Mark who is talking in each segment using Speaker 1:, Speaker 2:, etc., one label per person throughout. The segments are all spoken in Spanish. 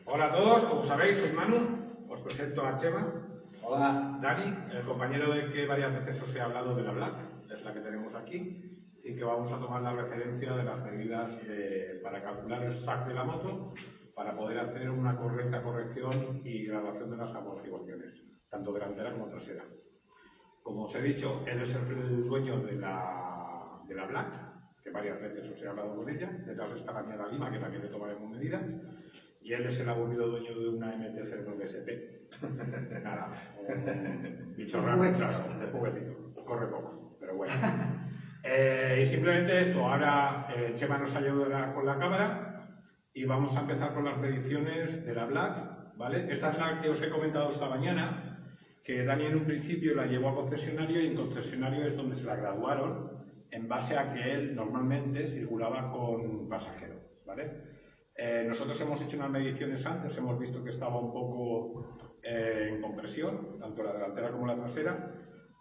Speaker 1: Hola a todos, como sabéis, soy Manu, os presento a Chema.
Speaker 2: Hola.
Speaker 1: Dani, el compañero de que varias veces os he hablado de la Black, es la que tenemos aquí, y que vamos a tomar la referencia de las medidas para calcular el SAC de la moto, para poder hacer una correcta corrección y graduación de las amortiguaciones, tanto delantera como trasera. Como os he dicho, él es el dueño de la Black, que varias veces os he hablado con ella, detrás está la mía Lima, que también le tomaremos medidas. Y él es el aburrido dueño de una MT-09SP. Nada, bicho raro, claro, de juguetito. Corre poco, pero bueno. Y simplemente esto, ahora Chema nos ayudará con la cámara y vamos a empezar con las mediciones de la Black, ¿vale? Esta es la que os he comentado esta mañana, que Dani en un principio la llevó a concesionario y en concesionario es donde se la graduaron en base a que él normalmente circulaba con pasajeros, ¿vale? Nosotros hemos hecho unas mediciones antes, hemos visto que estaba un poco en compresión, tanto la delantera como la trasera,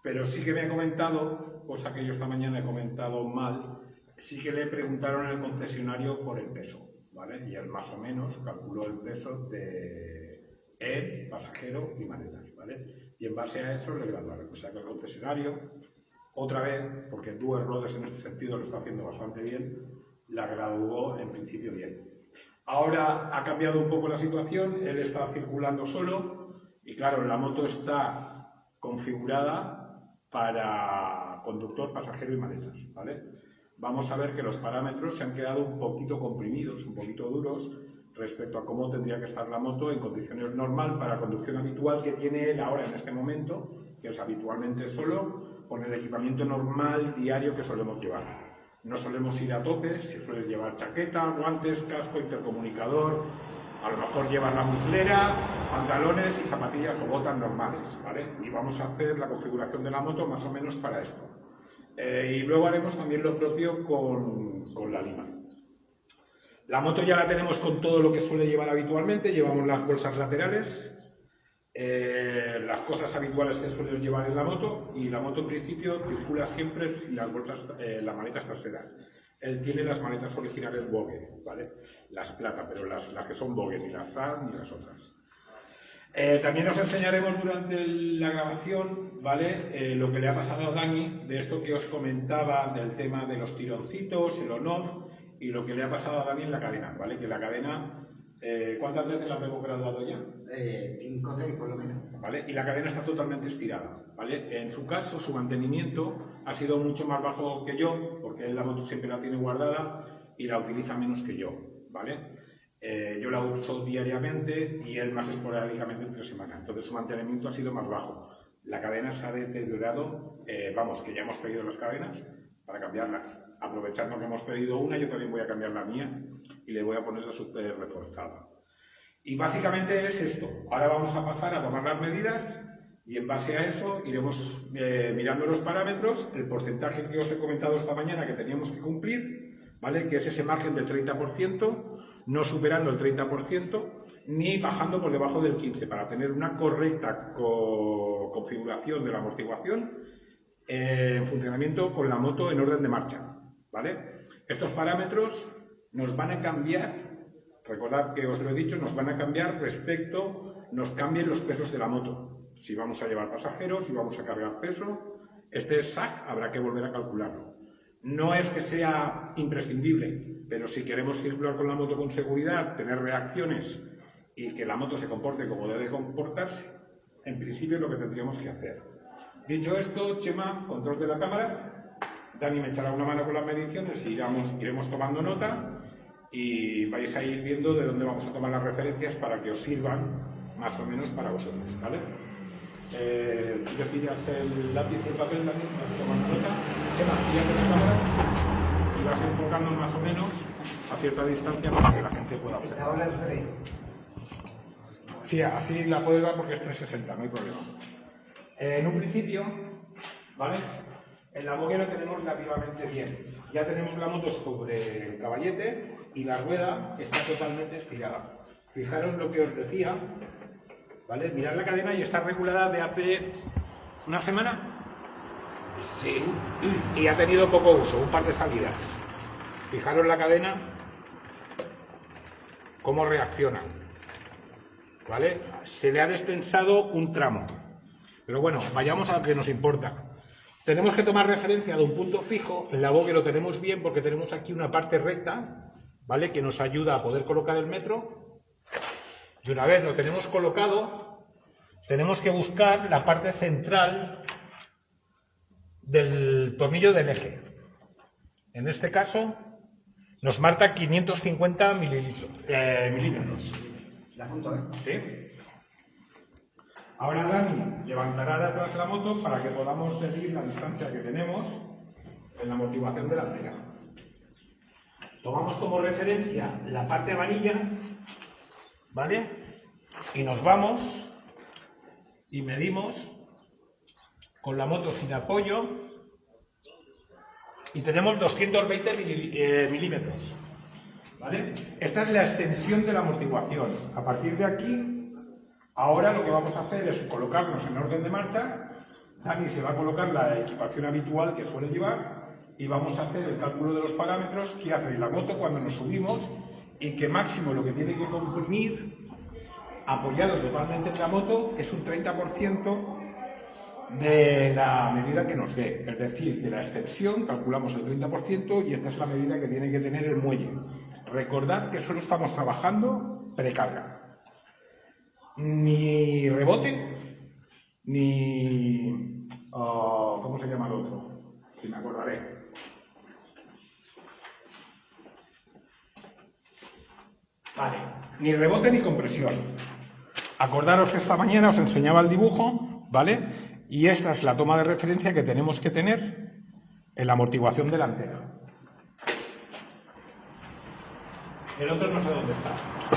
Speaker 1: pero sí que me ha comentado, cosa que yo esta mañana he comentado mal, sí que le preguntaron al concesionario por el peso, ¿vale? Y él más o menos calculó el peso de él, pasajero y maletas, ¿vale? Y en base a eso le graduaron. O sea que el concesionario, otra vez, porque Duer Rodes en este sentido lo está haciendo bastante bien, la graduó en principio bien. Ahora ha cambiado un poco la situación, él está circulando solo y claro, la moto está configurada para conductor, pasajero y maletas, ¿vale? Vamos a ver que los parámetros se han quedado un poquito comprimidos, un poquito duros respecto a cómo tendría que estar la moto en condiciones normal para conducción habitual que tiene él ahora en este momento, que es habitualmente solo, con el equipamiento normal diario que solemos llevar. No solemos ir a tope, si sueles llevar chaqueta, guantes, casco, intercomunicador, a lo mejor llevas la muslera, pantalones y zapatillas o botas normales, ¿vale? Y vamos a hacer la configuración de la moto más o menos para esto. Y luego haremos también lo propio con la Lima. La moto ya la tenemos con todo lo que suele llevar habitualmente, llevamos las bolsas laterales, las cosas habituales que suelen llevar en la moto, y la moto en principio circula siempre sin las bolsas, las maletas traseras. Él tiene las maletas originales Bogue, ¿vale? Las plata, pero las que son Bogue, ni las ZAR ni las otras. También os enseñaremos durante la grabación, ¿vale? Lo que le ha pasado a Dani, de esto que os comentaba, del tema de los tironcitos, el on-off, y lo que le ha pasado a Dani en la cadena, ¿vale? Que la cadena, ¿cuántas veces la hemos graduado ya?
Speaker 2: 5 o 6 por lo menos.
Speaker 1: ¿Vale? Y la cadena está totalmente estirada, ¿vale? En su caso, su mantenimiento ha sido mucho más bajo que yo, porque él la moto siempre la tiene guardada y la utiliza menos que yo, ¿vale? Yo la uso diariamente y él más esporádicamente entre semana, entonces su mantenimiento ha sido más bajo. La cadena se ha deteriorado, vamos, que ya hemos pedido las cadenas para cambiarlas. Aprovechando que hemos pedido una, yo también voy a cambiar la mía y le voy a poner la super reforzada. Y básicamente es esto. Ahora vamos a pasar a tomar las medidas y en base a eso iremos mirando los parámetros, el porcentaje que os he comentado esta mañana que teníamos que cumplir, ¿vale? Que es ese margen del 30%, no superando el 30% ni bajando por debajo del 15%, para tener una correcta configuración de la amortiguación en funcionamiento con la moto en orden de marcha, ¿vale? Estos parámetros nos van a cambiar. Recordad que os lo he dicho, nos van a cambiar nos cambien los pesos de la moto. Si vamos a llevar pasajeros, si vamos a cargar peso, este SAC habrá que volver a calcularlo. No es que sea imprescindible, pero si queremos circular con la moto con seguridad, tener reacciones y que la moto se comporte como debe comportarse, en principio es lo que tendríamos que hacer. Dicho esto, Chema, control de la cámara, Dani me echará una mano con las mediciones y iremos tomando nota. Y vais a ir viendo de dónde vamos a tomar las referencias para que os sirvan más o menos para vosotros, ¿vale? ¿Tú te pillas el lápiz y el papel también? Vas tomando nota. Chema, píllate la cámara y vas enfocando más o menos a cierta distancia para que la gente pueda observar.
Speaker 2: ¿Ahora el rey?
Speaker 1: Sí, así la puedes dar porque es 360, no hay problema. En un principio, ¿vale? En la Bogue la tenemos relativamente bien. Ya tenemos la moto sobre el caballete y la rueda está totalmente estirada. Fijaros lo que os decía, ¿vale? Mirad la cadena y está regulada de hace una semana. Sí. Y ha tenido poco uso, un par de salidas. Fijaros la cadena, cómo reacciona. ¿vale? Se le ha destensado un tramo. Pero bueno, vayamos a lo que nos importa. Tenemos que tomar referencia de un punto fijo. En la bogue lo tenemos bien porque tenemos aquí una parte recta, ¿vale? Que nos ayuda a poder colocar el metro. Y una vez lo tenemos colocado, tenemos que buscar la parte central del tornillo del eje. En este caso, nos marca 550 milímetros.
Speaker 2: La punto, ¿eh?
Speaker 1: ¿Sí? Ahora Dani levantará de atrás la moto para que podamos medir la distancia que tenemos en la amortiguación delantera. Tomamos como referencia la parte amarilla, ¿vale? Y nos vamos y medimos con la moto sin apoyo y tenemos 220 milímetros, ¿vale? Esta es la extensión de la amortiguación. A partir de aquí, ahora lo que vamos a hacer es colocarnos en orden de marcha. Dani se va a colocar la equipación habitual que suele llevar y vamos a hacer el cálculo de los parámetros que hace la moto cuando nos subimos y que máximo lo que tiene que comprimir, apoyado totalmente en la moto, es un 30% de la medida que nos dé. Es decir, de la extensión calculamos el 30% y esta es la medida que tiene que tener el muelle. Recordad que solo estamos trabajando precarga. Ni rebote, ni... ¿cómo se llama el otro? Si me acordaré. Vale, ni rebote ni compresión. Acordaros que esta mañana os enseñaba el dibujo, ¿vale? Y esta es la toma de referencia que tenemos que tener en la amortiguación delantera. El otro no sé dónde está.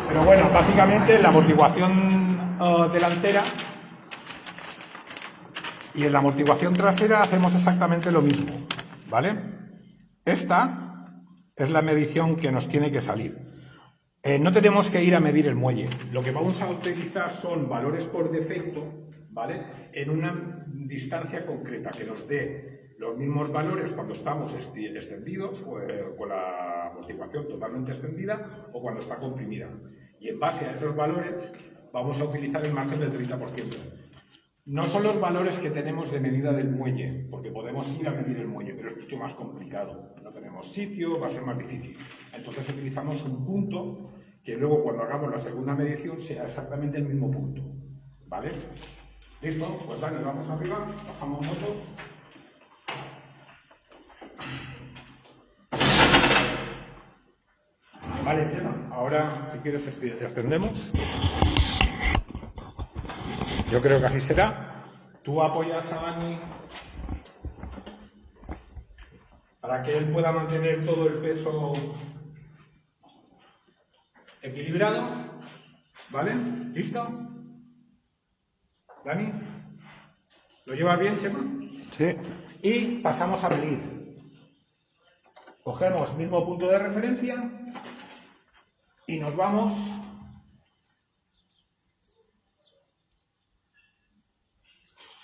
Speaker 1: Pero bueno, básicamente en la amortiguación delantera y en la amortiguación trasera hacemos exactamente lo mismo, ¿vale? Esta es la medición que nos tiene que salir. No tenemos que ir a medir el muelle. Lo que vamos a utilizar son valores por defecto, ¿vale? En una distancia concreta que nos dé los mismos valores cuando estamos extendidos, con la amortiguación totalmente extendida o cuando está comprimida. Y en base a esos valores vamos a utilizar el margen del 30%. No son los valores que tenemos de medida del muelle, porque podemos ir a medir el muelle, pero es mucho más complicado. No tenemos sitio, va a ser más difícil. Entonces utilizamos un punto que luego cuando hagamos la segunda medición sea exactamente el mismo punto. ¿Vale? ¿Listo? Pues Dani, vamos arriba, bajamos moto. Vale, Chema, ahora si quieres extendemos. Yo creo que así será. Tú apoyas a Dani para que él pueda mantener todo el peso equilibrado. ¿Vale? ¿Listo? ¿Dani? ¿Lo llevas bien, Chema?
Speaker 3: Sí.
Speaker 1: Y pasamos a medir. Cogemos mismo punto de referencia y nos vamos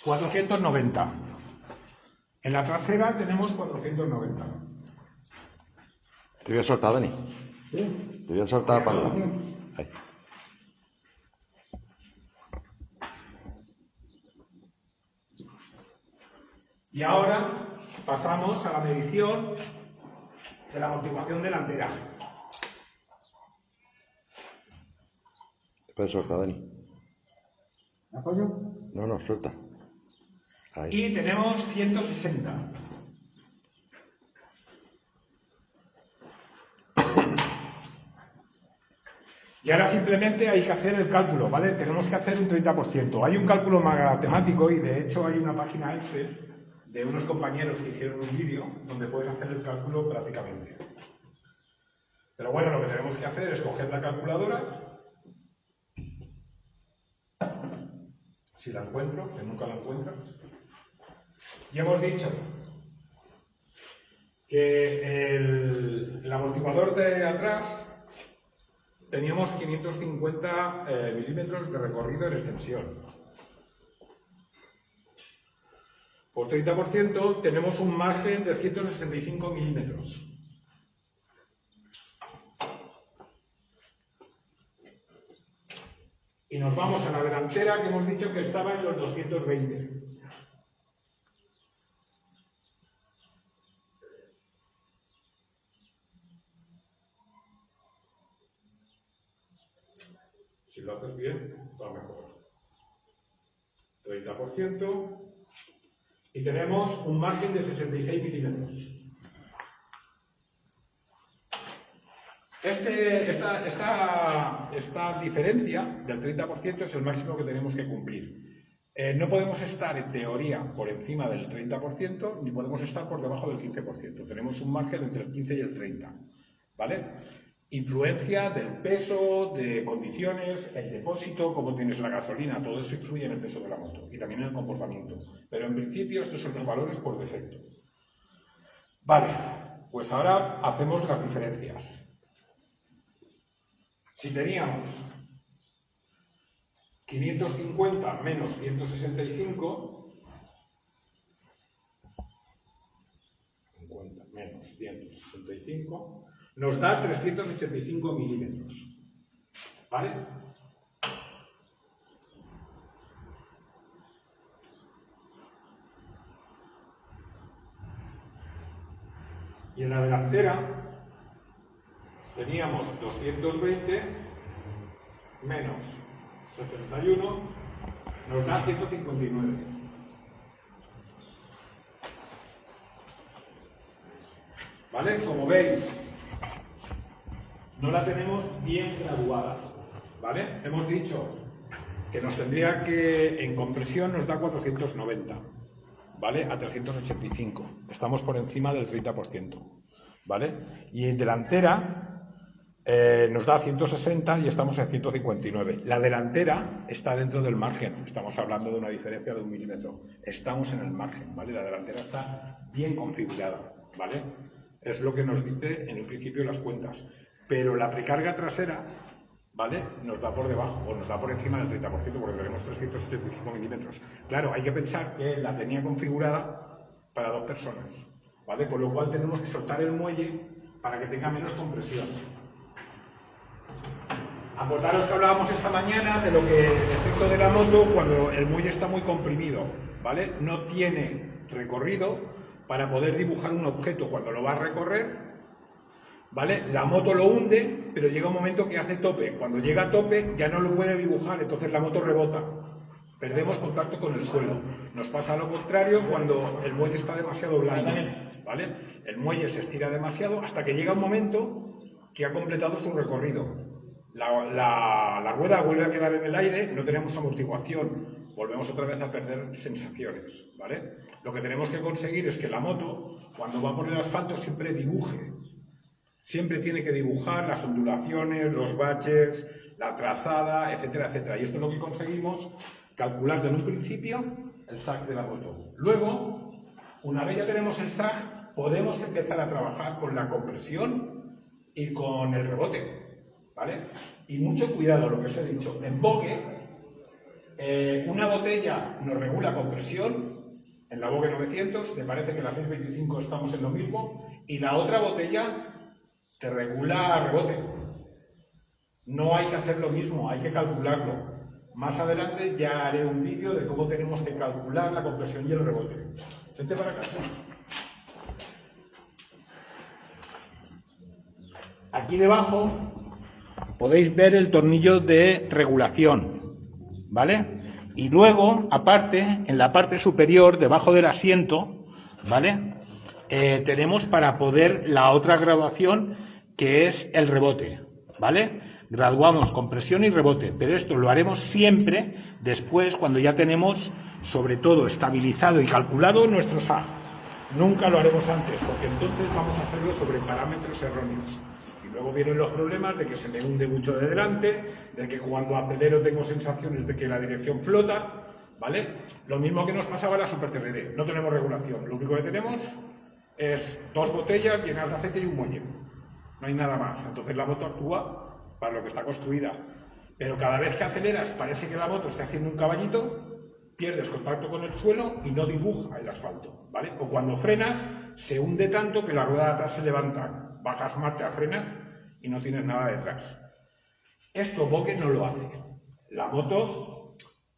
Speaker 1: ...490. En la trasera tenemos 490.
Speaker 3: Te voy a soltar, Dani.
Speaker 1: ¿Sí?
Speaker 3: Te voy a soltar para... Ahí.
Speaker 1: Y ahora pasamos a la medición de la amortiguación delantera.
Speaker 3: Te puedes soltar, Dani.
Speaker 1: ¿Me apoyo?
Speaker 3: No, suelta. Ahí.
Speaker 1: Y tenemos 160. Y ahora simplemente hay que hacer el cálculo, ¿vale? Tenemos que hacer un 30%. Hay un cálculo matemático y de hecho hay una página Excel de unos compañeros que hicieron un vídeo donde puedes hacer el cálculo prácticamente. Pero bueno, lo que tenemos que hacer es coger la calculadora. Si la encuentro, que nunca la encuentras. Y hemos dicho que el amortiguador de atrás teníamos 550 milímetros de recorrido en extensión. Por 30% tenemos un margen de 165 milímetros. Y nos vamos a la delantera, que hemos dicho que estaba en los 220. Si lo haces bien, va mejor. 30%. Y tenemos un margen de 66 milímetros. Esta diferencia del 30% es el máximo que tenemos que cumplir. No podemos estar, en teoría, por encima del 30%, ni podemos estar por debajo del 15%. Tenemos un margen entre el 15 y el 30%. ¿Vale? Influencia del peso, de condiciones, el depósito, cómo tienes la gasolina, todo eso influye en el peso de la moto y también en el comportamiento. Pero en principio estos son los valores por defecto. Vale, pues ahora hacemos las diferencias. Si teníamos 550 menos 165, 50 menos 165, nos da 385 milímetros. ¿Vale? Y en la delantera teníamos 220 menos 61, nos da 159. ¿Vale? Como veis, no la tenemos bien graduada. ¿Vale? Hemos dicho que nos tendría que, en compresión, nos da 490. ¿Vale? A 385. Estamos por encima del 30%. ¿Vale? Y en delantera nos da 160 y estamos en 159. La delantera está dentro del margen. Estamos hablando de una diferencia de 1 milímetro. Estamos en el margen, ¿vale? La delantera está bien configurada, ¿vale? Es lo que nos dice en el principio las cuentas. Pero la precarga trasera, ¿vale? Nos da por debajo, o nos da por encima del 30%, porque tenemos 375 milímetros. Claro, hay que pensar que la tenía configurada para 2 personas, ¿vale? Con lo cual tenemos que soltar el muelle para que tenga menos compresión. Acordaros que hablábamos esta mañana de lo que el efecto de la moto cuando el muelle está muy comprimido, ¿vale? No tiene recorrido para poder dibujar un objeto cuando lo va a recorrer, ¿vale? La moto lo hunde, pero llega un momento que hace tope. Cuando llega a tope ya no lo puede dibujar, entonces la moto rebota. Perdemos contacto con el suelo. Nos pasa lo contrario cuando el muelle está demasiado blando, ¿vale? El muelle se estira demasiado hasta que llega un momento que ha completado su recorrido. La rueda vuelve a quedar en el aire, no tenemos amortiguación, volvemos otra vez a perder sensaciones, ¿vale? Lo que tenemos que conseguir es que la moto, cuando va por el asfalto, siempre dibuje. Siempre tiene que dibujar las ondulaciones, los baches, la trazada, etcétera, etcétera. Y esto es lo que conseguimos calculando en un principio el SAC de la moto. Luego, una vez ya tenemos el SAC, podemos empezar a trabajar con la compresión y con el rebote, ¿vale? Y mucho cuidado, lo que os he dicho. En Vogue, una botella nos regula compresión, en la Vogue 900, me parece que en la 625 estamos en lo mismo, y la otra botella te regula rebote. No hay que hacer lo mismo, hay que calcularlo. Más adelante ya haré un vídeo de cómo tenemos que calcular la compresión y el rebote. Vente para acá. Aquí debajo podéis ver el tornillo de regulación, ¿vale? Y luego, aparte, en la parte superior, debajo del asiento, ¿vale? Tenemos para poder la otra graduación, que es el rebote, ¿vale? Graduamos compresión y rebote, pero esto lo haremos siempre después, cuando ya tenemos, sobre todo, estabilizado y calculado nuestro SAC. Nunca lo haremos antes, porque entonces vamos a hacerlo sobre parámetros erróneos. Y luego vienen los problemas de que se me hunde mucho de delante, de que cuando acelero tengo sensaciones de que la dirección flota, ¿vale? Lo mismo que nos pasaba a la Super TRD. No tenemos regulación, lo único que tenemos es 2 botellas llenas de aceite y un muelle. No hay nada más. Entonces la moto actúa para lo que está construida. Pero cada vez que aceleras parece que la moto está haciendo un caballito, pierdes contacto con el suelo y no dibuja el asfalto, ¿vale? O cuando frenas, se hunde tanto que la rueda de atrás se levanta. Bajas marcha, frenas y no tienes nada detrás. Esto Vogue no lo hace. La moto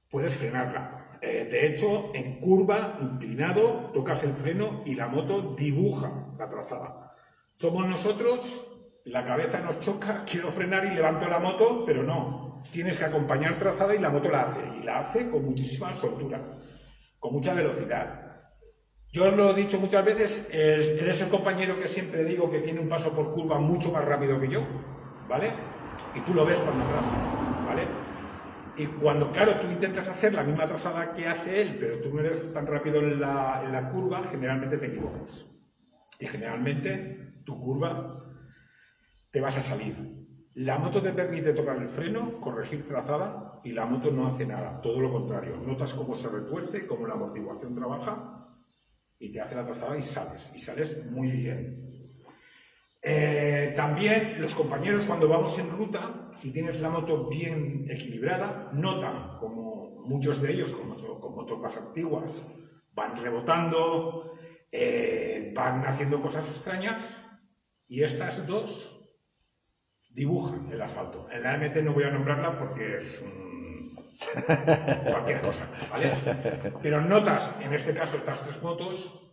Speaker 1: puedes frenarla. De hecho, en curva, inclinado, tocas el freno y la moto dibuja la trazada. Somos nosotros, la cabeza nos choca, quiero frenar y levanto la moto, pero no. Tienes que acompañar trazada y la moto la hace. Y la hace con muchísima soltura, con mucha velocidad. Yo os lo he dicho muchas veces, eres el compañero que siempre digo que tiene un paso por curva mucho más rápido que yo, ¿vale? Y tú lo ves cuando traza, ¿vale? Y cuando, claro, tú intentas hacer la misma trazada que hace él, pero tú no eres tan rápido en la curva, generalmente te equivocas. Y generalmente tu curva te vas a salir. La moto te permite tocar el freno, corregir trazada, y la moto no hace nada, todo lo contrario. Notas cómo se retuerce, cómo la amortiguación trabaja, y te hace la trazada y sales muy bien. También los compañeros, cuando vamos en ruta, si tienes la moto bien equilibrada, notan como muchos de ellos, con motos más antiguas, van rebotando, van haciendo cosas extrañas, y estas dos dibujan el asfalto. En la MT no voy a nombrarla porque es cualquier cosa, ¿vale? Pero notas, en este caso, estas tres motos,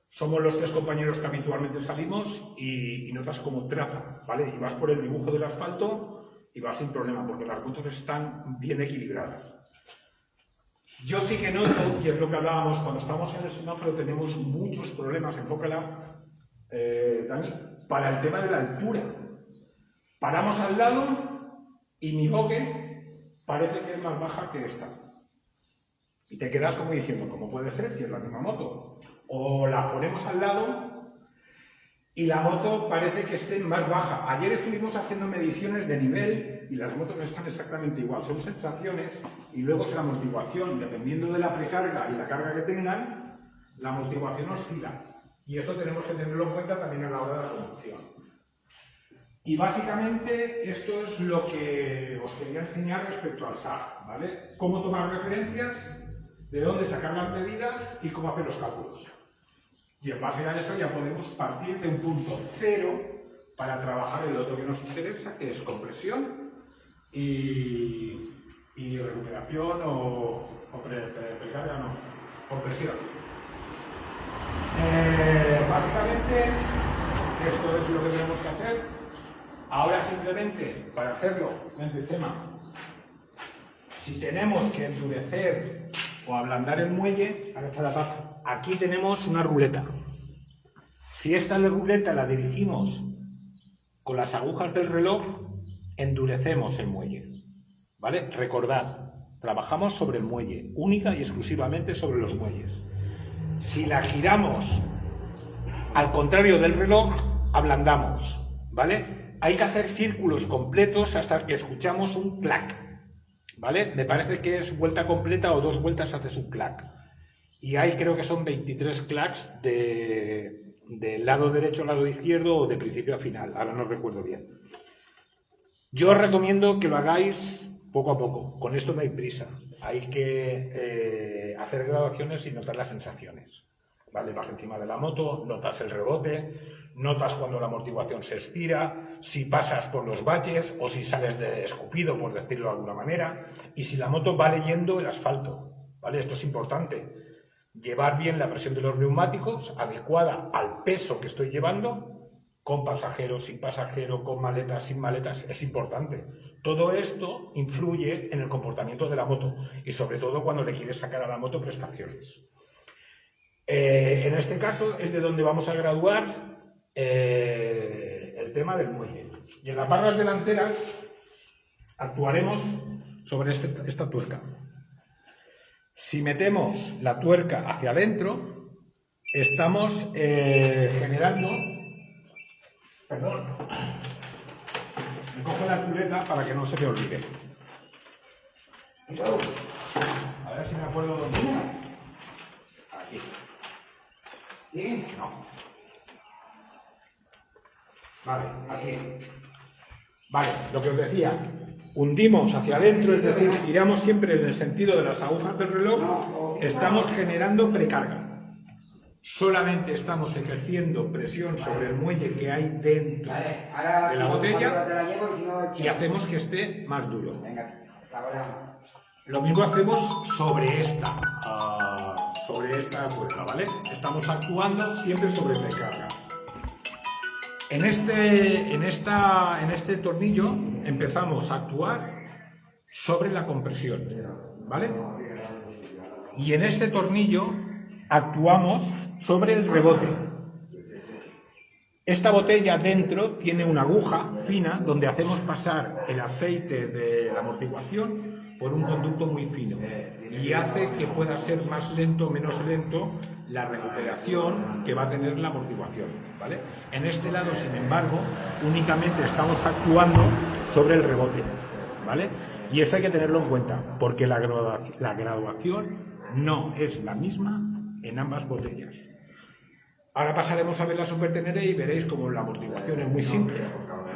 Speaker 1: somos los tres compañeros que habitualmente salimos y notas como traza, ¿vale? Y vas por el dibujo del asfalto y vas sin problema, porque las motos están bien equilibradas. Yo sí que noto, y es lo que hablábamos, cuando estamos en el semáforo tenemos muchos problemas, enfócala, Dani, para el tema de la altura. Paramos al lado y mi boque parece que es más baja que esta. Y te quedas como diciendo, ¿cómo puede ser si es la misma moto? O la ponemos al lado y la moto parece que esté más baja. Ayer estuvimos haciendo mediciones de nivel y las motos están exactamente igual. Son sensaciones y luego es la amortiguación. Dependiendo de la precarga y la carga que tengan, la amortiguación oscila. Y esto tenemos que tenerlo en cuenta también a la hora de la conducción. Y básicamente esto es lo que os quería enseñar respecto al SAG, ¿vale? Cómo tomar referencias, de dónde sacar las medidas y cómo hacer los cálculos. Y en base a eso ya podemos partir de un punto cero para trabajar el otro que nos interesa, que es compresión y recuperación o precarga, no, compresión. Básicamente esto es lo que tenemos que hacer. Ahora simplemente, para hacerlo, vente Chema, si tenemos que endurecer o ablandar el muelle, acá está la taza. Aquí tenemos una ruleta. Si esta ruleta la dirigimos con las agujas del reloj, endurecemos el muelle, ¿vale? Recordad, trabajamos sobre el muelle, única y exclusivamente sobre los muelles. Si la giramos al contrario del reloj, ablandamos, ¿vale? Hay que hacer círculos completos hasta que escuchamos un clac, ¿vale? Me parece que es vuelta completa o 2 vueltas haces un clac. Y hay, creo que son 23 clacs del lado derecho al lado izquierdo o de principio a final, ahora no recuerdo bien. Yo os recomiendo que lo hagáis poco a poco, con esto no hay prisa. Hay que hacer graduaciones y notar las sensaciones, ¿vale? Vas encima de la moto, notas el rebote, notas cuando la amortiguación se estira, si pasas por los baches o si sales de escupido, por decirlo de alguna manera, y si la moto va leyendo el asfalto, ¿vale? Esto es importante. Llevar bien la presión de los neumáticos, adecuada al peso que estoy llevando, con pasajero, sin pasajero, con maletas, sin maletas, es importante. Todo esto influye en el comportamiento de la moto y sobre todo cuando le quieres sacar a la moto prestaciones. En este caso es de donde vamos a graduar el tema del muelle. Y en las barras delanteras actuaremos sobre esta tuerca. Si metemos la tuerca hacia adentro, estamos generando... Perdón. Me cojo la chuleta para que no se me olvide. A ver si me acuerdo dónde está. Aquí. ¿Sí? No. Vale, aquí. Vale, lo que os decía. Hundimos hacia adentro, es decir, giramos siempre en el sentido de las agujas del reloj, estamos generando precarga. Solamente estamos ejerciendo presión sobre el muelle que hay dentro de la botella y hacemos que esté más duro. Lo mismo hacemos sobre esta cuerda, ¿vale? Estamos actuando siempre sobre precarga. En este tornillo empezamos a actuar sobre la compresión, ¿vale? Y en este tornillo actuamos sobre el rebote. Esta botella dentro tiene una aguja fina donde hacemos pasar el aceite de la amortiguación por un conducto muy fino y hace que pueda ser más lento o menos lento la recuperación que va a tener la amortiguación, ¿vale? En este lado, sin embargo, únicamente estamos actuando sobre el rebote, ¿vale? Y eso hay que tenerlo en cuenta, porque la graduación no es la misma en ambas botellas. Ahora pasaremos a ver la supertenere y veréis como la amortiguación es muy simple,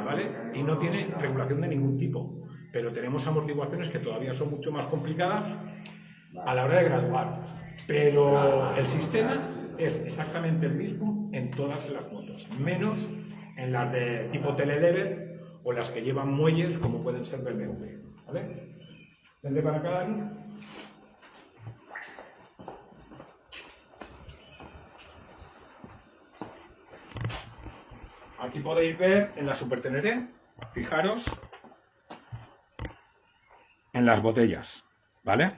Speaker 1: ¿vale? Y no tiene regulación de ningún tipo. Pero tenemos amortiguaciones que todavía son mucho más complicadas a la hora de graduar. Pero el sistema es exactamente el mismo en todas las motos, menos en las de tipo telelever o las que llevan muelles como pueden ser BMW, ¿vale? Vente para acá, Dani. Aquí podéis ver en la supertenere, fijaros, en las botellas, ¿vale?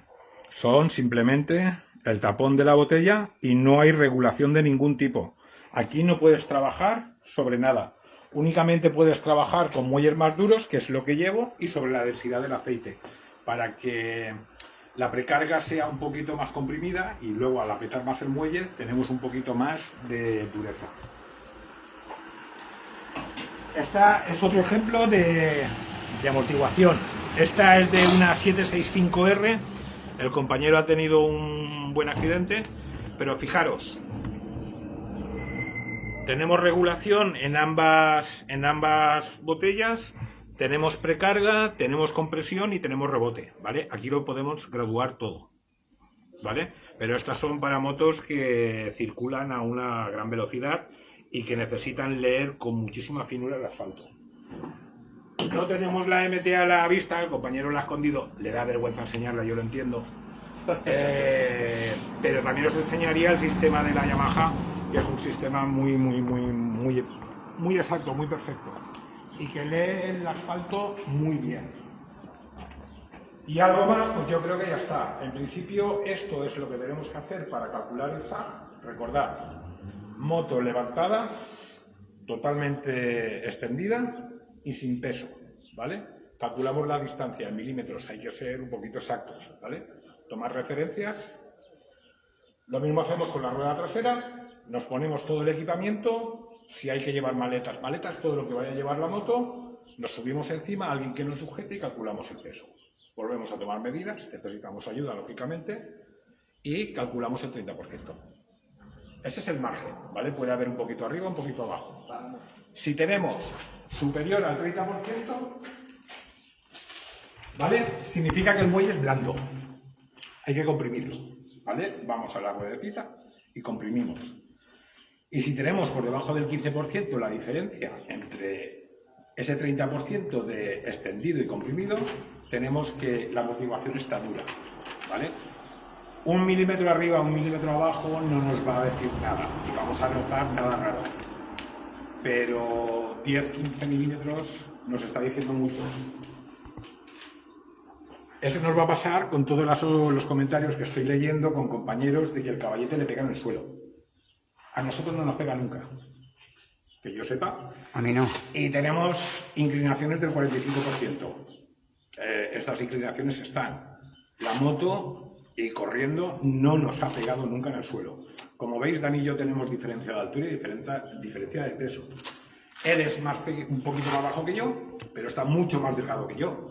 Speaker 1: Son simplemente el tapón de la botella y no hay regulación de ningún tipo. Aquí no puedes trabajar sobre nada. Únicamente puedes trabajar con muelles más duros, que es lo que llevo, y sobre la densidad del aceite, para que la precarga sea un poquito más comprimida y luego al apretar más el muelle tenemos un poquito más de dureza. Esta es otro ejemplo de amortiguación. Esta es de una 765R. El compañero ha tenido un buen accidente, pero fijaros, tenemos regulación en ambas botellas, tenemos precarga, tenemos compresión y tenemos rebote, ¿vale? Aquí lo podemos graduar todo, ¿vale? Pero estas son para motos que circulan a una gran velocidad y que necesitan leer con muchísima finura el asfalto. No tenemos la MT a la vista, el compañero la ha escondido, le da vergüenza enseñarla, yo lo entiendo. Pero también os enseñaría el sistema de la Yamaha, que es un sistema muy exacto, muy perfecto, y que lee el asfalto muy bien. Y algo más, pues yo creo que ya está. En principio, esto es lo que tenemos que hacer para calcular el SAG. Recordad, moto levantada, totalmente extendida y sin peso, ¿vale? Calculamos la distancia en milímetros, hay que ser un poquito exactos, ¿vale? Tomar referencias. Lo mismo hacemos con la rueda trasera, nos ponemos todo el equipamiento, si hay que llevar maletas, todo lo que vaya a llevar la moto, nos subimos encima, alguien que nos sujete y calculamos el peso. Volvemos a tomar medidas, necesitamos ayuda, lógicamente, y calculamos el 30%. Ese es el margen, ¿vale? Puede haber un poquito arriba, un poquito abajo. Si tenemos superior al 30%, ¿vale? Significa que el muelle es blando. Hay que comprimirlo, ¿vale? Vamos a la ruedecita y comprimimos. Y si tenemos por debajo del 15% la diferencia entre ese 30% de extendido y comprimido, tenemos que la amortiguación está dura, ¿vale? 1 milímetro arriba, 1 milímetro abajo no nos va a decir nada y vamos a notar nada raro. Pero 10-15 milímetros nos está diciendo mucho. Eso nos va a pasar con todos los comentarios que estoy leyendo con compañeros de que el caballete le pega en el suelo. A nosotros no nos pega nunca, que yo sepa.
Speaker 2: A mí no.
Speaker 1: Y tenemos inclinaciones del 45%. Estas inclinaciones están. La moto y corriendo no nos ha pegado nunca en el suelo. Como veis, Dani y yo tenemos diferencia de altura y diferencia de peso. Él es un poquito más bajo que yo, pero está mucho más delgado que yo.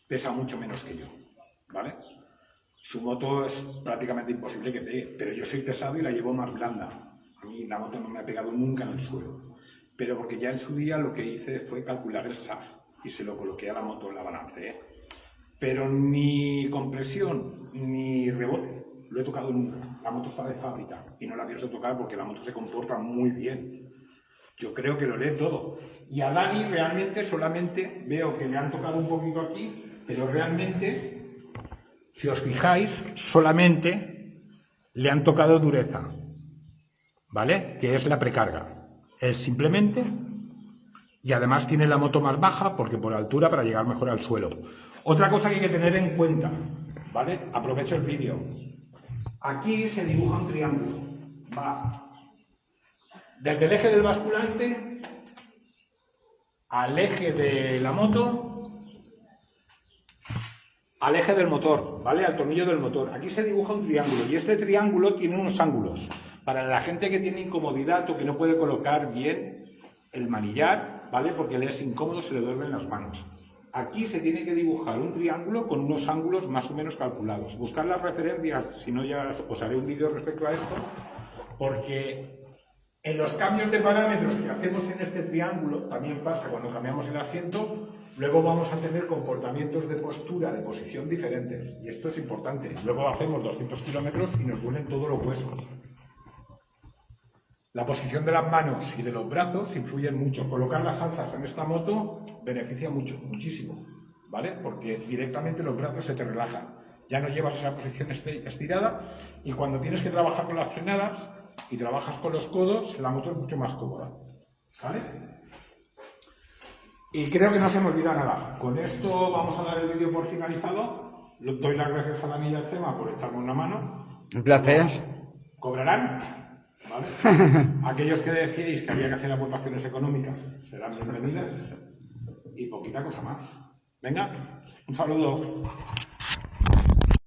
Speaker 1: Pesa mucho menos que yo, ¿vale? Su moto es prácticamente imposible que pegue, pero yo soy pesado y la llevo más blanda. A mí la moto no me ha pegado nunca en el suelo. Pero porque ya en su día lo que hice fue calcular el SAG y se lo coloqué a la moto en la balanceé. Pero ni compresión ni rebote lo he tocado nunca. La moto está de fábrica y no la pienso tocar porque la moto se comporta muy bien. Yo creo que lo lee todo. Y a Dani realmente solamente veo que le han tocado un poquito aquí pero realmente, si os fijáis, solamente le han tocado dureza, ¿vale? Que es la precarga. Es simplemente, y además tiene la moto más baja porque por altura para llegar mejor al suelo. Otra cosa que hay que tener en cuenta, ¿vale? Aprovecho el vídeo. Aquí se dibuja un triángulo. Va desde el eje del basculante al eje de la moto al eje del motor, ¿vale? Al tornillo del motor. Aquí se dibuja un triángulo y este triángulo tiene unos ángulos. Para la gente que tiene incomodidad o que no puede colocar bien el manillar, ¿vale? Porque le es incómodo, se le duermen las manos. Aquí se tiene que dibujar un triángulo con unos ángulos más o menos calculados. Buscar las referencias, si no ya os haré un vídeo respecto a esto, porque en los cambios de parámetros que hacemos en este triángulo, también pasa cuando cambiamos el asiento, luego vamos a tener comportamientos de postura, de posición diferentes. Y esto es importante. Luego hacemos 200 kilómetros y nos duelen todos los huesos. La posición de las manos y de los brazos influyen mucho. Colocar las alzas en esta moto beneficia mucho, muchísimo, ¿vale? Porque directamente los brazos se te relajan. Ya no llevas esa posición estirada y cuando tienes que trabajar con las frenadas y trabajas con los codos, la moto es mucho más cómoda, ¿vale? Y creo que no se me olvida nada. Con esto vamos a dar el vídeo por finalizado. Doy las gracias a Dani y a Chema por echarme una mano.
Speaker 2: Un placer.
Speaker 1: ¿Cobrarán? ¿Vale? Aquellos que decíais que había que hacer aportaciones económicas serán bienvenidas y poquita cosa más. Venga, un saludo.